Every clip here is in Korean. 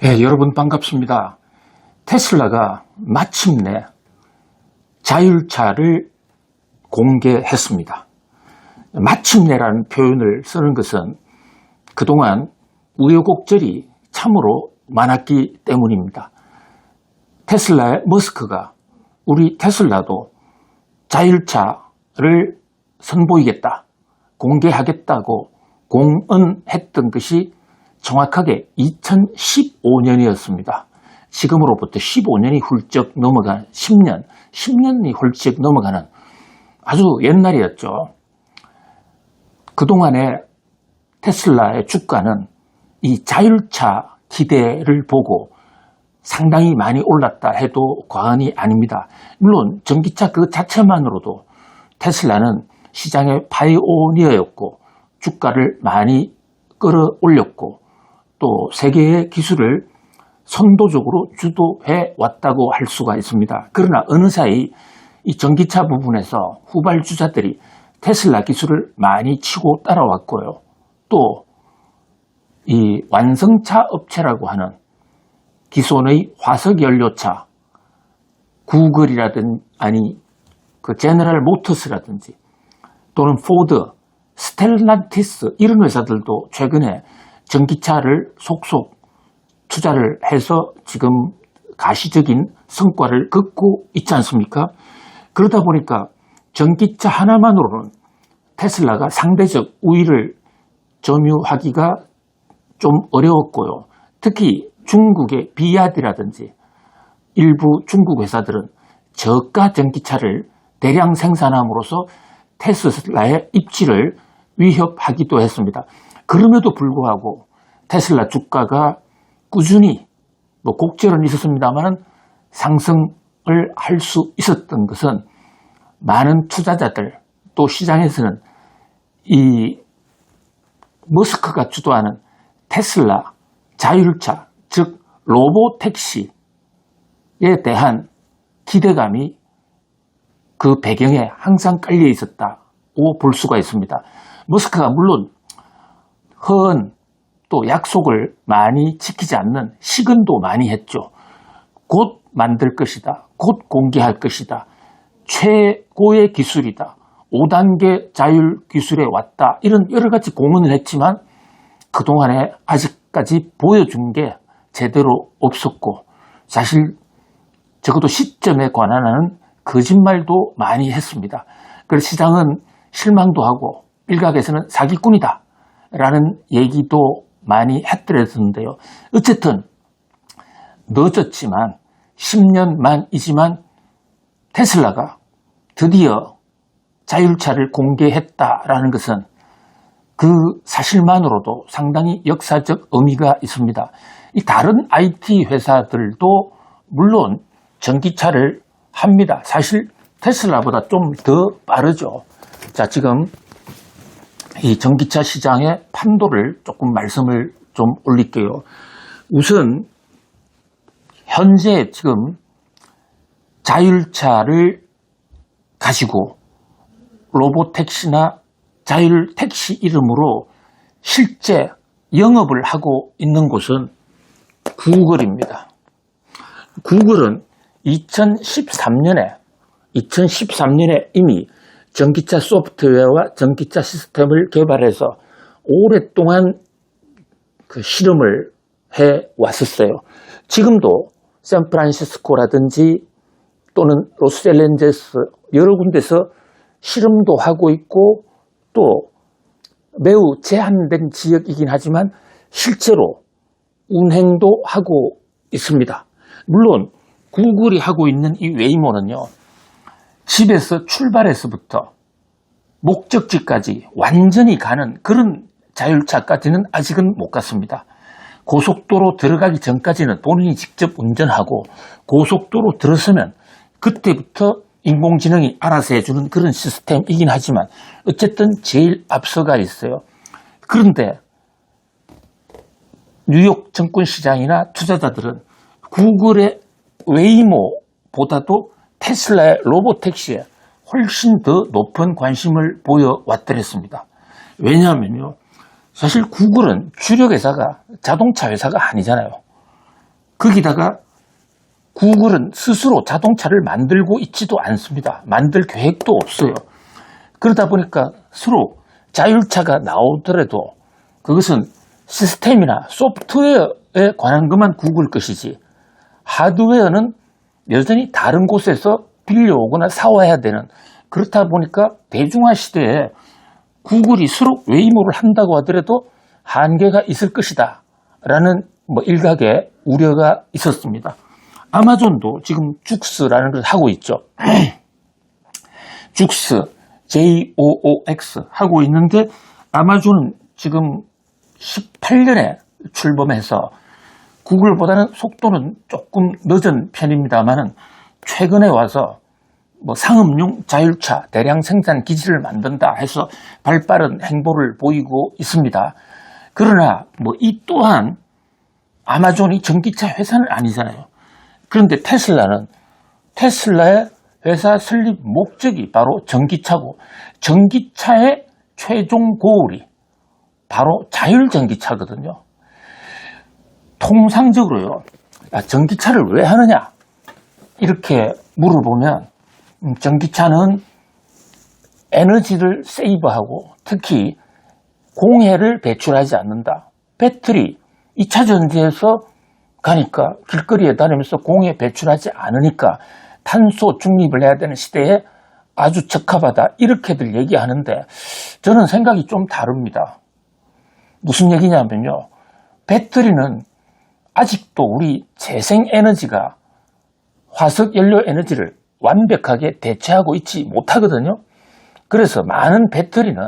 여러분 반갑습니다. 테슬라가 마침내 자율차를 공개했습니다. 마침내라는 표현을 쓰는 것은 그동안 우여곡절이 참으로 많았기 때문입니다. 테슬라의 머스크가 우리 테슬라도 자율차를 선보이겠다, 공개하겠다고 공언했던 것이 정확하게 2015년이었습니다. 지금으로부터 15년이 훌쩍 넘어간 10년이 훌쩍 넘어가는 아주 옛날이었죠. 그동안의 테슬라의 주가는 이 자율차 기대를 보고 상당히 많이 올랐다 해도 과언이 아닙니다. 물론 전기차 그 자체만으로도 테슬라는 시장의 파이오니어였고 주가를 많이 끌어올렸고 또 세계의 기술을 선도적으로 주도해 왔다고 할 수가 있습니다. 그러나 어느 사이 이 전기차 부분에서 후발주자들이 테슬라 기술을 많이 치고 따라왔고요. 또 이 완성차 업체라고 하는 기존의 화석연료차, 구글이라든지 그 제너럴 모터스라든지 또는 포드, 스텔란티스 이런 회사들도 최근에 전기차를 속속 투자를 해서 지금 가시적인 성과를 긋고 있지 않습니까? 그러다 보니까 전기차 하나만으로는 테슬라가 상대적 우위를 점유하기가 좀 어려웠고요. 특히 중국의 비야디라든지 일부 중국 회사들은 저가 전기차를 대량 생산함으로써 테슬라의 입지를 위협하기도 했습니다. 그럼에도 불구하고 테슬라 주가가 꾸준히 곡절은 있었습니다만 상승을 할 수 있었던 것은 많은 투자자들 또 시장에서는 이 머스크가 주도하는 테슬라 자율차 즉 로보택시에 대한 기대감이 그 배경에 항상 깔려 있었다고 볼 수가 있습니다. 머스크가 물론 허언 또 약속을 많이 지키지 않는 시근도 많이 했죠. 곧 만들 것이다. 곧 공개할 것이다. 최고의 기술이다. 5단계 자율 기술에 왔다. 이런 여러 가지 공언을 했지만 그동안에 아직까지 보여준 게 제대로 없었고 사실 적어도 시점에 관한 거짓말도 많이 했습니다. 그래서 시장은 실망도 하고 일각에서는 사기꾼이다 라는 얘기도 많이 했더랬는데요. 어쨌든 늦었지만 10년 만이지만 테슬라가 드디어 자율차를 공개했다라는 것은 그 사실만으로도 상당히 역사적 의미가 있습니다. 이 다른 IT 회사들도 물론 전기차를 합니다. 사실 테슬라보다 좀 더 빠르죠. 자, 지금 이 전기차 시장의 판도를 조금 말씀을 좀 올릴게요. 우선 현재 지금 자율차를 가지고 로보택시나 자율택시 이름으로 실제 영업을 하고 있는 곳은 구글입니다. 구글은 2013년에 이미 전기차 소프트웨어와 전기차 시스템을 개발해서 오랫동안 그 실험을 해 왔었어요. 지금도 샌프란시스코라든지 또는 로스앤젤레스 여러 군데서 실험도 하고 있고 또 매우 제한된 지역이긴 하지만 실제로 운행도 하고 있습니다. 물론 구글이 하고 있는 이 웨이모는요. 집에서 출발해서부터 목적지까지 완전히 가는 그런 자율차까지는 아직은 못 갔습니다. 고속도로 들어가기 전까지는 본인이 직접 운전하고 고속도로 들어서면 그때부터 인공지능이 알아서 해주는 그런 시스템이긴 하지만 어쨌든 제일 앞서가 있어요. 그런데 뉴욕 증권시장이나 투자자들은 구글의 웨이모보다도 테슬라의 로보택시에 훨씬 더 높은 관심을 보여왔더랬습니다. 왜냐하면요. 사실 구글은 주력 회사가 자동차 회사가 아니잖아요. 거기다가 구글은 스스로 자동차를 만들고 있지도 않습니다. 만들 계획도 없어요. 그러다 보니까 서로 자율차가 나오더라도 그것은 시스템이나 소프트웨어에 관한 것만 구글 것이지 하드웨어는 여전히 다른 곳에서 빌려오거나 사와야 되는, 그렇다 보니까 대중화 시대에 구글이 서로 외이모를 한다고 하더라도 한계가 있을 것이다 라는 일각의 우려가 있었습니다. 아마존도 지금 죽스라는 걸 하고 있죠. 죽스, JOOX 하고 있는데 아마존은 지금 18년에 출범해서 구글보다는 속도는 조금 늦은 편입니다만은 최근에 와서 상업용 자율차 대량 생산 기지를 만든다 해서 발빠른 행보를 보이고 있습니다. 그러나 이 또한 아마존이 전기차 회사는 아니잖아요. 그런데 테슬라의 회사 설립 목적이 바로 전기차고, 전기차의 최종 고울이 바로 자율전기차거든요. 통상적으로요, 전기차를 왜 하느냐 이렇게 물어보면 전기차는 에너지를 세이브하고 특히 공해를 배출하지 않는다. 배터리 2차 전지에서 가니까 길거리에 다니면서 공해 배출하지 않으니까 탄소 중립을 해야 되는 시대에 아주 적합하다, 이렇게들 얘기하는데 저는 생각이 좀 다릅니다. 무슨 얘기냐면요, 배터리는 아직도 우리 재생에너지가 화석연료 에너지를 완벽하게 대체하고 있지 못하거든요. 그래서 많은 배터리는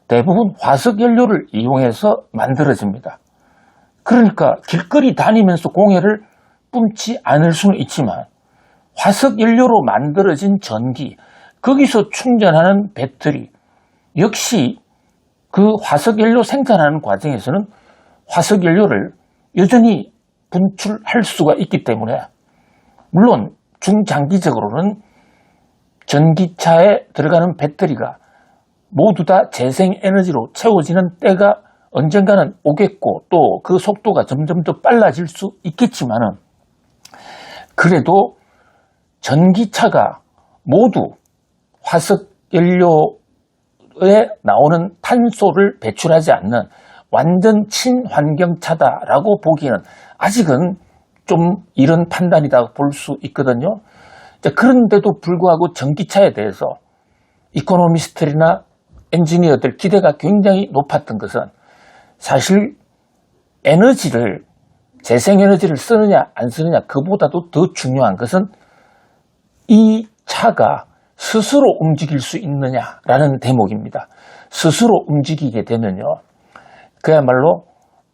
대부분 화석연료를 이용해서 만들어집니다. 그러니까 길거리 다니면서 공해를 뿜지 않을 수는 있지만 화석연료로 만들어진 전기, 거기서 충전하는 배터리 역시 그 화석연료 생산하는 과정에서는 화석연료를 여전히 분출할 수가 있기 때문에, 물론 중장기적으로는 전기차에 들어가는 배터리가 모두 다 재생에너지로 채워지는 때가 언젠가는 오겠고 또 그 속도가 점점 더 빨라질 수 있겠지만은, 그래도 전기차가 모두 화석연료에 나오는 탄소를 배출하지 않는 완전 친환경차다라고 보기에는 아직은 좀 이런 판단이다 볼 수 있거든요. 그런데도 불구하고 전기차에 대해서 이코노미스트들이나 엔지니어들 기대가 굉장히 높았던 것은 사실 에너지를, 재생에너지를 쓰느냐 안 쓰느냐 그보다도 더 중요한 것은 이 차가 스스로 움직일 수 있느냐라는 대목입니다. 스스로 움직이게 되면요, 그야말로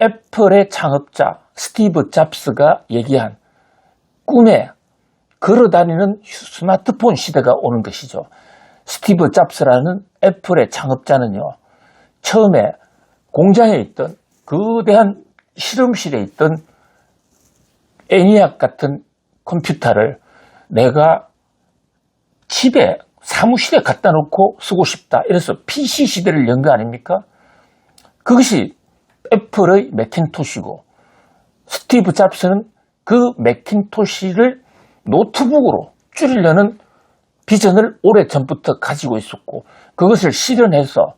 애플의 창업자 스티브 잡스가 얘기한 꿈에 걸어다니는 스마트폰 시대가 오는 것이죠. 스티브 잡스라는 애플의 창업자는요, 처음에 공장에 있던 거대한 실험실에 있던 애니악 같은 컴퓨터를 내가 집에 사무실에 갖다 놓고 쓰고 싶다, 이래서 PC 시대를 연 거 아닙니까? 그것이 애플의 매cin토시고, 스티브 잡스는 그 매cin토시를 노트북으로 줄이려는 비전을 오래전부터 가지고 있었고, 그것을 실현해서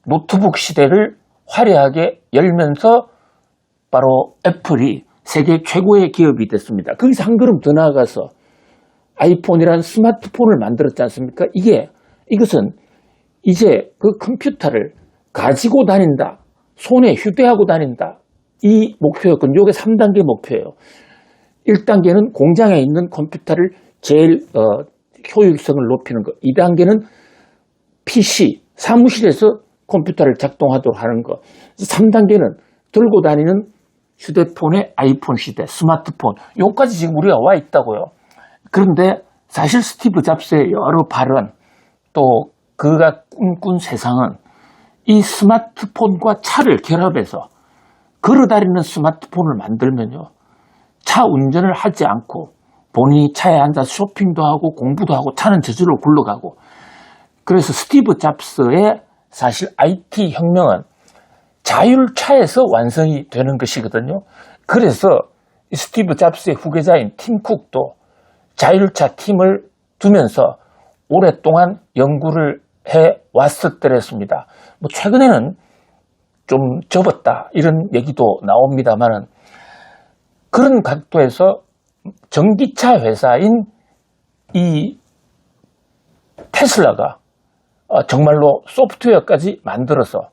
노트북 시대를 화려하게 열면서 바로 애플이 세계 최고의 기업이 됐습니다. 거기서 한 걸음 더 나아가서 아이폰이라는 스마트폰을 만들었지 않습니까? 이것은 이제 그 컴퓨터를 가지고 다닌다, 손에 휴대하고 다닌다, 이 목표였거든요. 이게 3단계 목표예요. 1단계는 공장에 있는 컴퓨터를 제일 효율성을 높이는 것. 2단계는 PC, 사무실에서 컴퓨터를 작동하도록 하는 것. 3단계는 들고 다니는 휴대폰의 아이폰 시대, 스마트폰. 여기까지 지금 우리가 와 있다고요. 그런데 사실 스티브 잡스의 여러 발언, 또 그가 꿈꾼 세상은 이 스마트폰과 차를 결합해서 걸어다니는 스마트폰을 만들면요, 차 운전을 하지 않고 본인이 차에 앉아서 쇼핑도 하고 공부도 하고 차는 저절로 굴러가고, 그래서 스티브 잡스의 사실 IT 혁명은 자율차에서 완성이 되는 것이거든요. 그래서 이 스티브 잡스의 후계자인 팀 쿡도 자율차 팀을 두면서 오랫동안 연구를 해왔었더랬습니다. 뭐 최근에는 좀 접었다 이런 얘기도 나옵니다만은 그런 각도에서 전기차 회사인 이 테슬라가 정말로 소프트웨어까지 만들어서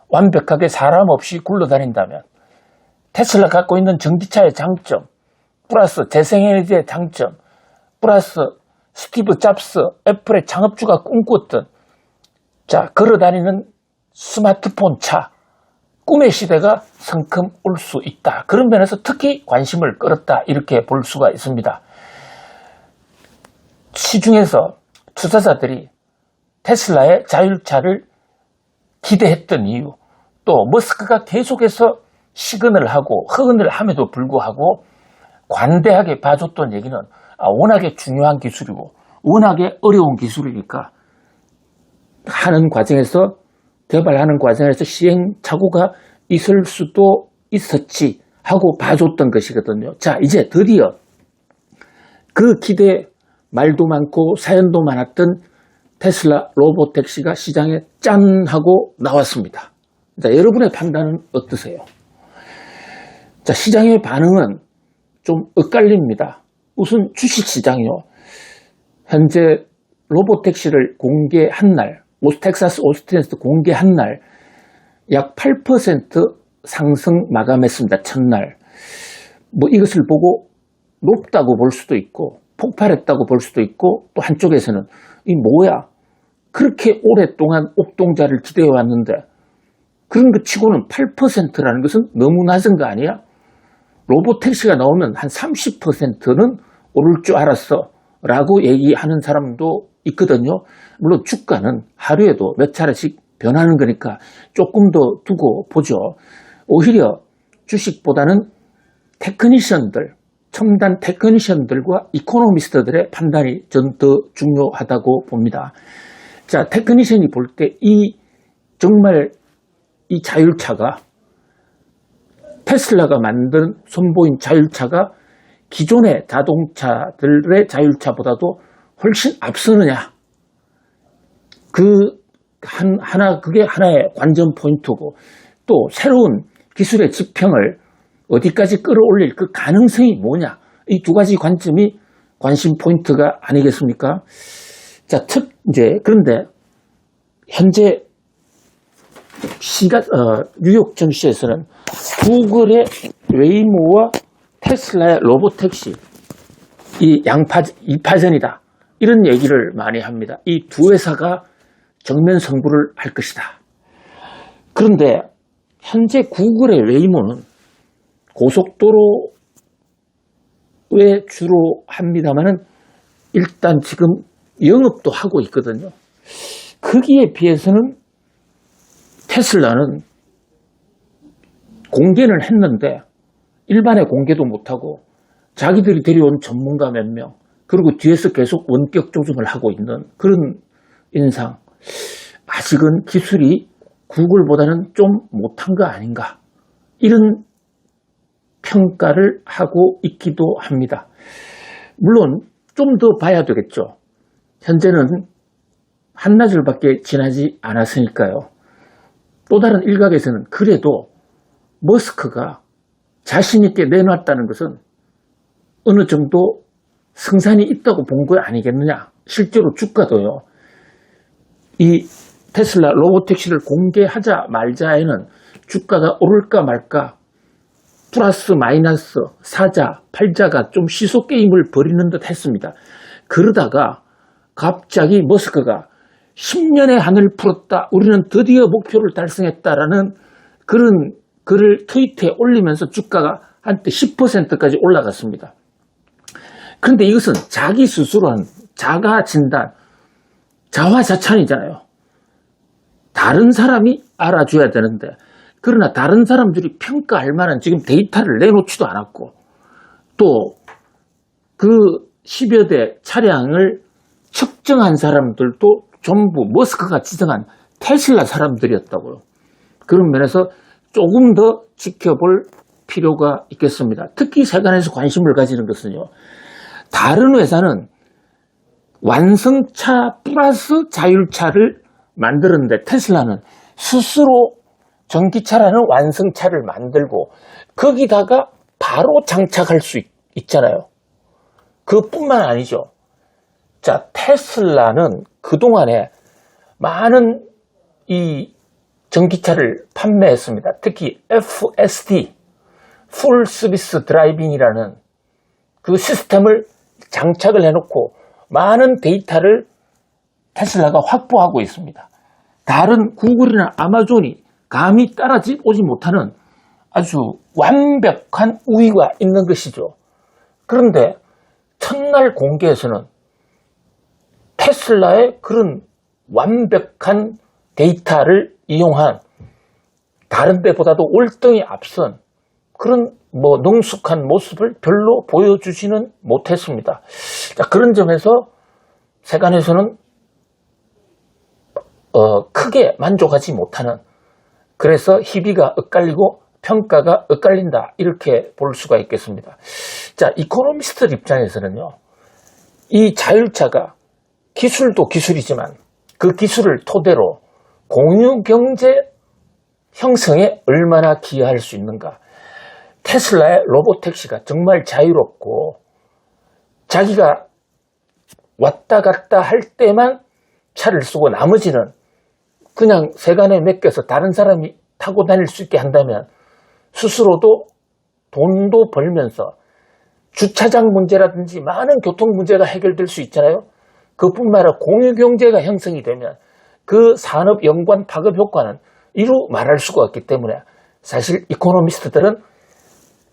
완벽하게 사람 없이 굴러다닌다면 테슬라 갖고 있는 전기차의 장점 플러스 재생에너지의 장점 플러스 스티브 잡스 애플의 창업주가 꿈꿨던 걸어다니는 스마트폰 차 꿈의 시대가 성큼 올 수 있다. 그런 면에서 특히 관심을 끌었다 이렇게 볼 수가 있습니다. 시중에서 투자자들이 테슬라의 자율차를 기대했던 이유 또 머스크가 계속해서 시근을 하고 허근을 함에도 불구하고 관대하게 봐줬던 얘기는 워낙에 중요한 기술이고 워낙에 어려운 기술이니까 하는 과정에서 개발하는 과정에서 시행착오가 있을 수도 있었지 하고 봐줬던 것이거든요. 자, 이제 드디어 그 기대 말도 많고 사연도 많았던 테슬라 로보택시가 시장에 짠 하고 나왔습니다. 자, 여러분의 판단은 어떠세요? 자, 시장의 반응은 좀 엇갈립니다. 우선 주식시장이요. 현재 로보택시를 공개한 날, 텍사스 오스틴에서 공개한 날 약 8% 상승 마감했습니다. 첫날. 뭐 이것을 보고 높다고 볼 수도 있고 폭발했다고 볼 수도 있고 또 한쪽에서는 이 뭐야? 그렇게 오랫동안 옥동자를 기대해 왔는데 그런 것 치고는 8%라는 것은 너무 낮은 거 아니야? 로보택시가 나오면 한 30%는 오를 줄 알았어 라고 얘기하는 사람도 있거든요. 물론 주가는 하루에도 몇 차례씩 변하는 거니까 조금 더 두고 보죠. 오히려 주식보다는 테크니션들, 첨단 테크니션들과 이코노미스트들의 판단이 전 더 중요하다고 봅니다. 자, 테크니션이 볼 때 정말 이 자율차가 테슬라가 만든 선보인 자율차가 기존의 자동차들의 자율차보다도 훨씬 앞서느냐. 그게 하나의 관전 포인트고 또 새로운 기술의 지평을 어디까지 끌어올릴 그 가능성이 뭐냐. 이 두 가지 관점이 관심 포인트가 아니겠습니까? 자, 그런데 현재 뉴욕 증시에서는 구글의 웨이모와 테슬라의 로보택시 이 2파전이다. 이런 얘기를 많이 합니다. 이 두 회사가 정면 승부를 할 것이다. 그런데 현재 구글의 웨이모는 고속도로에 주로 합니다만은 일단 지금 영업도 하고 있거든요. 거기에 비해서는 테슬라는 공개는 했는데 일반에 공개도 못하고 자기들이 데려온 전문가 몇 명 그리고 뒤에서 계속 원격 조정을 하고 있는 그런 인상. 아직은 기술이 구글보다는 좀 못한 거 아닌가 이런 평가를 하고 있기도 합니다. 물론 좀 더 봐야 되겠죠. 현재는 한나절밖에 지나지 않았으니까요. 또 다른 일각에서는 그래도 머스크가 자신 있게 내놨다는 것은 어느 정도 승산이 있다고 본 거 아니겠느냐. 실제로 주가도요. 이 테슬라 로보택시를 공개하자 말자에는 주가가 오를까 말까 플러스 마이너스 사자 팔자가 좀 시소 게임을 벌이는 듯 했습니다. 그러다가 갑자기 머스크가 10년의 한을 풀었다. 우리는 드디어 목표를 달성했다라는 그런 글을 트위터에 올리면서 주가가 한때 10%까지 올라갔습니다. 그런데 이것은 자기 스스로 한 자가 진단, 자화자찬이잖아요. 다른 사람이 알아줘야 되는데 그러나 다른 사람들이 평가할 만한 지금 데이터를 내놓지도 않았고 또 그 10여 대 차량을 측정한 사람들도 전부 머스크가 지정한 테슬라 사람들이었다고요. 그런 면에서 조금 더 지켜볼 필요가 있겠습니다. 특히 세간에서 관심을 가지는 것은요. 다른 회사는 완성차 플러스 자율차를 만들었는데 테슬라는 스스로 전기차라는 완성차를 만들고 거기다가 바로 장착할 수 있잖아요. 그뿐만 아니죠. 자, 테슬라는 그동안에 많은 이 전기차를 판매했습니다. 특히 FSD, Full Service Driving이라는 그 시스템을 장착을 해놓고 많은 데이터를 테슬라가 확보하고 있습니다. 다른 구글이나 아마존이 감히 따라오지 못하는 아주 완벽한 우위가 있는 것이죠. 그런데 첫날 공개에서는 테슬라의 그런 완벽한 데이터를 이용한 다른 데보다도 월등히 앞선 그런 능숙한 모습을 별로 보여주지는 못했습니다. 자, 그런 점에서 세간에서는 크게 만족하지 못하는, 그래서 희비가 엇갈리고 평가가 엇갈린다, 이렇게 볼 수가 있겠습니다. 자, 이코노미스트 입장에서는요, 이 자율차가 기술도 기술이지만 그 기술을 토대로 공유경제 형성에 얼마나 기여할 수 있는가. 테슬라의 로보택시가 정말 자유롭고 자기가 왔다 갔다 할 때만 차를 쓰고 나머지는 그냥 세간에 맡겨서 다른 사람이 타고 다닐 수 있게 한다면 스스로도 돈도 벌면서 주차장 문제라든지 많은 교통 문제가 해결될 수 있잖아요. 그뿐만 아니라 공유경제가 형성이 되면 그 산업 연관 파급 효과는 이루 말할 수가 없기 때문에 사실 이코노미스트들은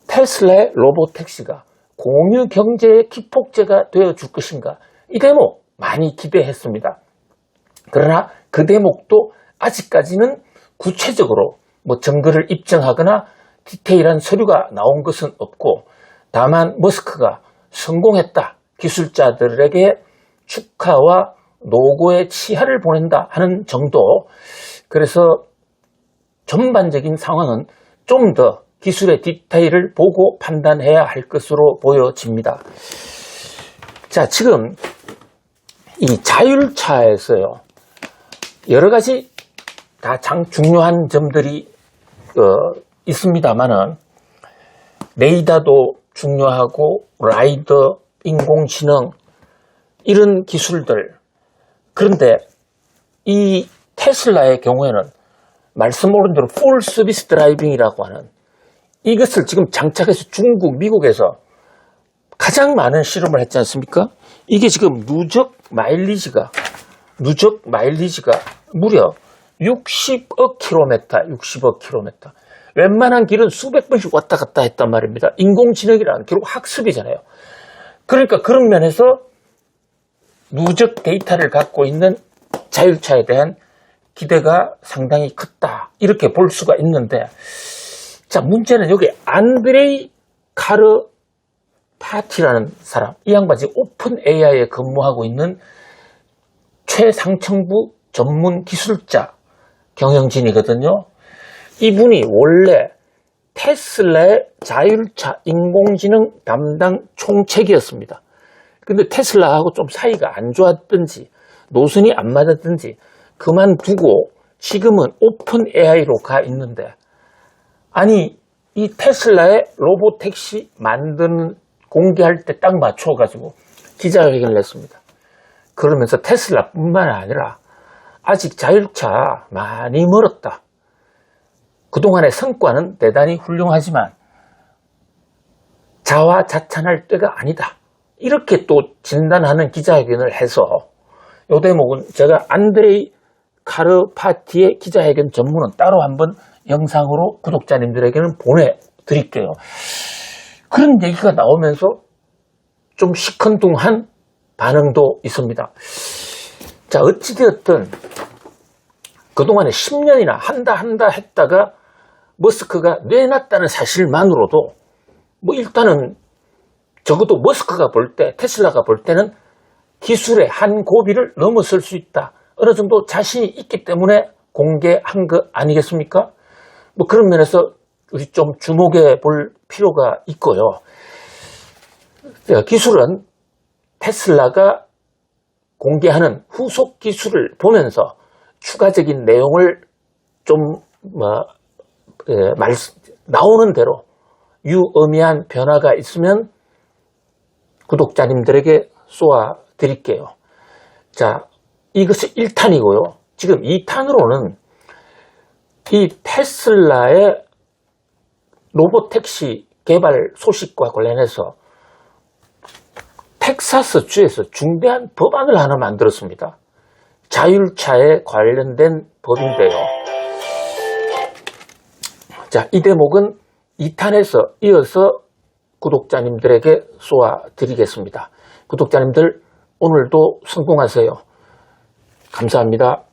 테슬라의 로보택시가 공유경제의 기폭제가 되어줄 것인가, 이 대목 많이 기대했습니다. 그러나 그 대목도 아직까지는 구체적으로 증거를 입증하거나 디테일한 서류가 나온 것은 없고, 다만 머스크가 성공했다, 기술자들에게 축하와 노고의 치하를 보낸다 하는 정도. 그래서 전반적인 상황은 좀 더 기술의 디테일을 보고 판단해야 할 것으로 보여집니다. 자, 지금 이 자율차에서요, 여러 가지 다 중요한 점들이 있습니다만은 레이더도 중요하고 라이더, 인공지능, 이런 기술들. 그런데 이 테슬라의 경우에는 말씀드린 대로 풀 서비스 드라이빙이라고 하는 이것을 지금 장착해서 중국, 미국에서 가장 많은 실험을 했지 않습니까? 이게 지금 누적 마일리지가 무려 60억 킬로미터. 웬만한 길은 수백 번씩 왔다 갔다 했단 말입니다. 인공지능이라는 결국 학습이잖아요. 그러니까 그런 면에서 누적 데이터를 갖고 있는 자율차에 대한 기대가 상당히 컸다, 이렇게 볼 수가 있는데, 자, 문제는 여기 안드레이 카르파티라는 사람, 이 양반이 오픈 AI에 근무하고 있는 최상층부 전문 기술자 경영진이거든요. 이분이 원래 테슬라의 자율차 인공지능 담당 총책이었습니다. 근데 테슬라하고 좀 사이가 안 좋았든지 노선이 안 맞았든지 그만두고 지금은 오픈 AI로 가 있는데, 아니 이 테슬라의 로보택시 만드는 공개할 때 딱 맞춰가지고 기자회견을 했습니다. 그러면서 테슬라뿐만 아니라 아직 자율차 많이 멀었다. 그동안의 성과는 대단히 훌륭하지만 자화자찬할 때가 아니다, 이렇게 또 진단하는 기자회견을 해서, 이 대목은 제가 안드레이 카르파티의 기자회견 전문은 따로 한번 영상으로 구독자님들에게는 보내드릴게요. 그런 얘기가 나오면서 좀 시큰둥한 반응도 있습니다. 자, 어찌되었든 그동안에 10년이나 한다 했다가 머스크가 내놨다는 사실만으로도 일단은 적어도 머스크가 볼 때, 테슬라가 볼 때는 기술의 한 고비를 넘어설 수 있다, 어느 정도 자신이 있기 때문에 공개한 거 아니겠습니까? 그런 면에서 우리 좀 주목해 볼 필요가 있고요. 기술은 테슬라가 공개하는 후속 기술을 보면서 추가적인 내용을 좀 나오는 대로 유의미한 변화가 있으면 구독자님들에게 쏘아 드릴게요. 자, 이것이 1탄이고요. 지금 2탄으로는 이 테슬라의 로봇택시 개발 소식과 관련해서 텍사스 주에서 중대한 법안을 하나 만들었습니다. 자율차에 관련된 법인데요. 자, 이 대목은 2탄에서 이어서 구독자님들에게 쏘아 드리겠습니다. 구독자님들 오늘도 성공하세요. 감사합니다.